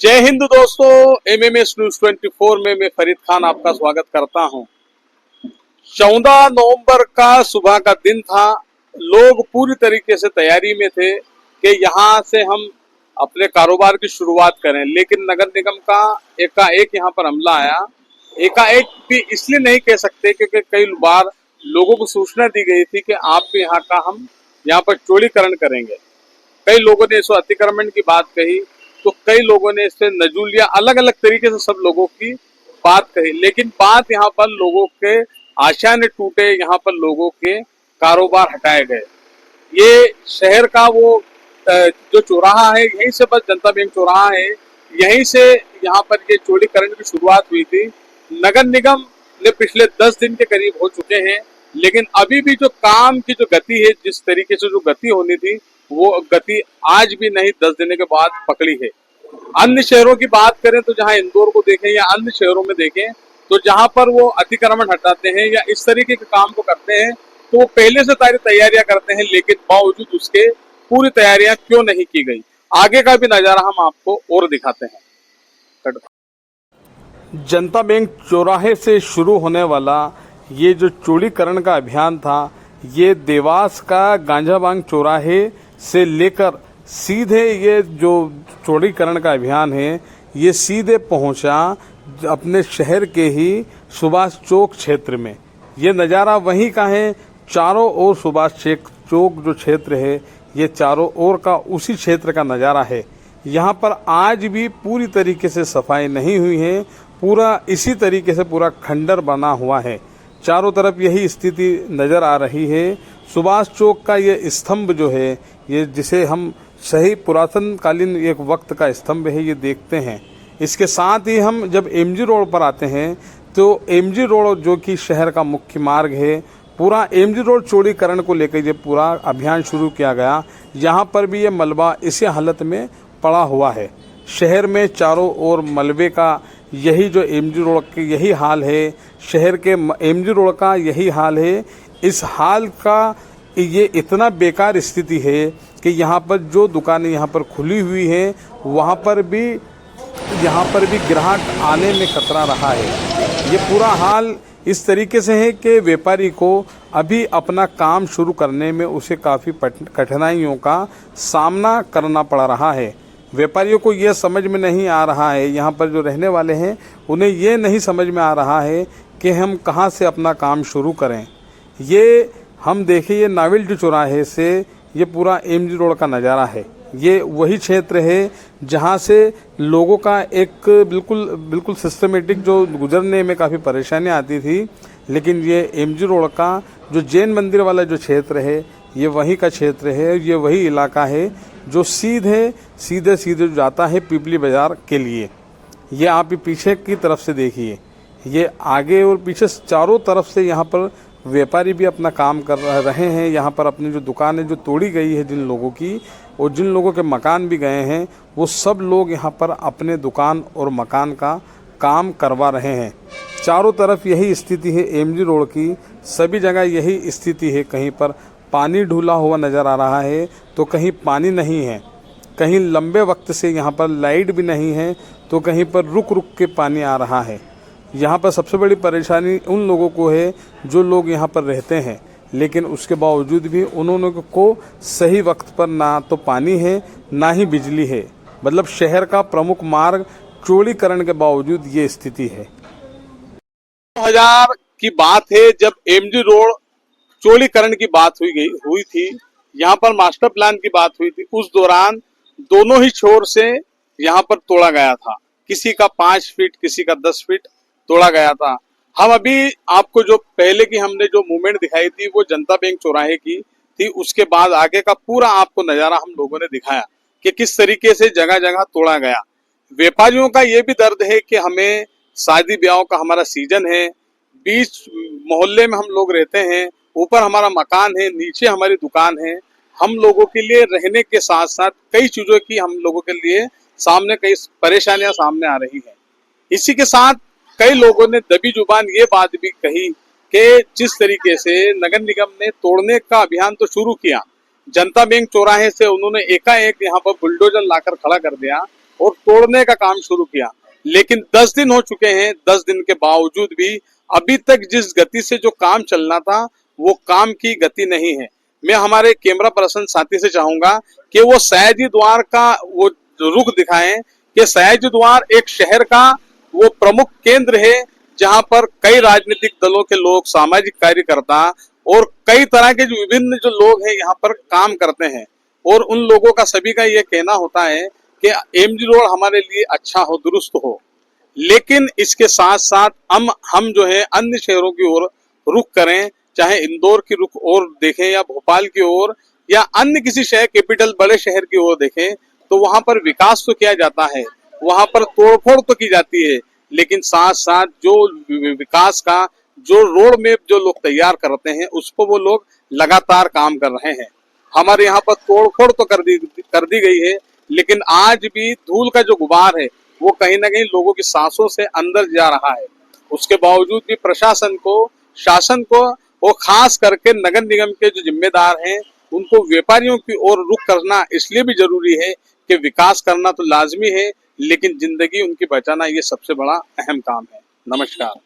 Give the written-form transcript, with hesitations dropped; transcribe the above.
जय हिंद दोस्तों। MMS news 24 में मैं फरीद खान आपका स्वागत करता हूं। 14 नवंबर का सुबह का दिन था। लोग पूरी तरीके से तैयारी में थे कि यहां से हम अपने कारोबार की शुरुआत करें, लेकिन नगर निगम का एकाएक यहां पर हमला आया। एकाएक भी इसलिए नहीं कह सकते क्योंकि कई बार लोगों को सूचना दी गई थी कि आपके यहाँ का हम यहाँ पर चौड़ीकरण करेंगे। कई लोगों ने इसको अतिक्रमण की बात कही, तो कई लोगों ने इससे नजूलिया अलग अलग तरीके से सब लोगों की बात कही, लेकिन बात यहाँ पर लोगों के आशा ने टूटे, यहाँ पर लोगों के कारोबार हटाए गए। ये शहर का वो जो चौराहा है, यहीं से बस जनता बैंक चौराहा है, यहीं से यहाँ पर ये चौड़ीकरण की शुरुआत हुई थी। नगर निगम ने पिछले 10 दिन के करीब हो चुके हैं, लेकिन अभी भी जो काम की जो गति है, जिस तरीके से जो गति होनी थी, वो गति आज भी नहीं 10 दिन के बाद पकड़ी है। अन्य शहरों की बात करें तो जहां इंदौर को देखें या अन्य शहरों में देखें, तो जहां पर वो अतिक्रमण हटाते हैं या इस तरीके के काम को करते हैं, तो वो पहले से सारी तैयारियां करते हैं, लेकिन बावजूद उसके पूरी तैयारियां क्यों नहीं की गई, आगे का भी नजारा हम आपको और दिखाते हैं। जनता बैंक चौराहे से शुरू होने वाला ये जो चौड़ीकरण का अभियान था, ये देवास का गांजाबांग चौराहे से लेकर सीधे ये जो चौड़ीकरण का अभियान है, ये सीधे पहुंचा अपने शहर के ही सुभाष चौक क्षेत्र में। ये नज़ारा वहीं का है। चारों ओर सुभाष चौक जो क्षेत्र है, ये चारों ओर का उसी क्षेत्र का नज़ारा है। यहाँ पर आज भी पूरी तरीके से सफाई नहीं हुई है। पूरा इसी तरीके से पूरा खंडर बना हुआ है। चारों तरफ यही स्थिति नज़र आ रही है। सुभाष चौक का ये स्तंभ जो है, ये जिसे हम सही पुरातन कालीन एक वक्त का स्तंभ है, ये देखते हैं। इसके साथ ही हम जब एमजी रोड पर आते हैं, तो एमजी रोड जो कि शहर का मुख्य मार्ग है, पूरा एमजी रोड चौड़ीकरण को लेकर ये पूरा अभियान शुरू किया गया। यहाँ पर भी ये मलबा इसी हालत में पड़ा हुआ है। शहर में चारों ओर मलबे का यही जो एमजी रोड के यही हाल है, शहर के एमजी रोड का यही हाल है। इस हाल का ये इतना बेकार स्थिति है कि यहाँ पर जो दुकानें यहाँ पर खुली हुई हैं, वहाँ पर भी ग्राहक आने में कतरा रहा है। ये पूरा हाल इस तरीके से है कि व्यापारी को अभी अपना काम शुरू करने में उसे काफ़ी कठिनाइयों का सामना करना पड़ रहा है। व्यापारियों को यह समझ में नहीं आ रहा है, यहाँ पर जो रहने वाले हैं उन्हें ये नहीं समझ में आ रहा है कि हम कहाँ से अपना काम शुरू करें। ये हम देखें, ये नावेल्टी चौराहे से ये पूरा एमजी रोड का नज़ारा है। ये वही क्षेत्र है जहाँ से लोगों का एक बिल्कुल सिस्टमेटिक जो गुजरने में काफ़ी परेशानी आती थी, लेकिन ये एमजी रोड का जो जैन मंदिर वाला जो क्षेत्र है, ये वही का क्षेत्र है। ये वही इलाका है जो सीधे जाता है पिपली बाज़ार के लिए। ये आप पीछे की तरफ से देखिए, ये आगे और पीछे चारों तरफ से यहाँ पर व्यापारी भी अपना काम कर रहे हैं। यहाँ पर अपनी जो दुकानें जो तोड़ी गई है जिन लोगों की, और जिन लोगों के मकान भी गए हैं, वो सब लोग यहाँ पर अपने दुकान और मकान का काम करवा रहे हैं। चारों तरफ यही स्थिति है एमजी रोड की, सभी जगह यही स्थिति है। कहीं पर पानी ढूला हुआ नज़र आ रहा है, तो कहीं पानी नहीं है। कहीं लंबे वक्त से यहाँ पर लाइट भी नहीं है, तो कहीं पर रुक रुक के पानी आ रहा है। यहाँ पर सबसे बड़ी परेशानी उन लोगों को है जो लोग यहाँ पर रहते हैं, लेकिन उसके बावजूद भी उन्होंने को सही वक्त पर ना तो पानी है ना ही बिजली है। मतलब शहर का प्रमुख मार्ग चौड़ीकरण के बावजूद ये स्थिति है। 2000 की बात है जब एमजी रोड चौड़ीकरण की बात हुई थी, यहाँ पर मास्टर प्लान की बात हुई थी। उस दौरान दोनों ही छोर से यहाँ पर तोड़ा गया था, किसी का 5 फीट किसी का 10 फीट तोड़ा गया था। हम अभी आपको जो पहले की हमने जो मूवमेंट दिखाई थी, वो जनता बैंक चौराहे की थी। उसके बाद आगे का पूरा आपको नजारा हम लोगों ने दिखाया कि किस तरीके से जगह जगह तोड़ा गया। व्यापारियों का ये भी दर्द है कि हमें शादी ब्याह का हमारा सीजन है, बीच मोहल्ले में हम लोग रहते हैं, ऊपर हमारा मकान है, नीचे हमारी दुकान है। हम लोगों के लिए रहने के साथ साथ कई चीजों की हम लोगों के लिए सामने कई परेशानियां सामने आ रही हैं। इसी के साथ कई लोगों ने दबी जुबान ये बात भी कही कि जिस तरीके से नगर निगम ने तोड़ने का अभियान तो शुरू किया, जनता बैंक चौराहे से उन्होंने एकाएक यहाँ पर बुलडोजर लाकर खड़ा कर दिया, और तोड़ने का काम शुरू किया। लेकिन 10 दिन हो चुके हैं, 10 दिन के बावजूद भी अभी तक जिस गति से जो काम चलना था वो काम की गति नहीं है। मैं हमारे कैमरा पर्सन साथी से चाहूंगा कि वो सयाजी द्वार का वो रुख दिखाएं कि सयाजी द्वार एक शहर का वो प्रमुख केंद्र है जहां पर कई राजनीतिक दलों के लोग, सामाजिक कार्यकर्ता और कई तरह के जो विभिन्न जो लोग हैं यहाँ पर काम करते हैं। और उन लोगों का सभी का ये कहना होता है कि एमजी रोड हमारे लिए अच्छा हो, दुरुस्त हो। लेकिन इसके साथ साथ हम जो है अन्य शहरों की ओर रुख करें, चाहे इंदौर की रुख और देखें या भोपाल की ओर या अन्य किसी शहर, कैपिटल बड़े शहर की ओर देखें, तो वहां पर विकास तो किया जाता है, वहां पर तोड़फोड़ तो की जाती है, लेकिन साथ साथ जो विकास का जो रोड मैप जो लोग तैयार करते हैं उस पर वो लोग लगातार काम कर रहे हैं। हमारे यहाँ पर तोड़फोड़ तो कर दी गई है, लेकिन आज भी धूल का जो गुबार है वो कहीं ना कहीं लोगों की सांसों से अंदर जा रहा है। उसके बावजूद भी प्रशासन को, शासन को, वो खास करके नगर निगम के जो जिम्मेदार हैं उनको व्यापारियों की ओर रुख करना इसलिए भी जरूरी है कि विकास करना तो लाजमी है, लेकिन जिंदगी उनकी बचाना ये सबसे बड़ा अहम काम है। नमस्कार।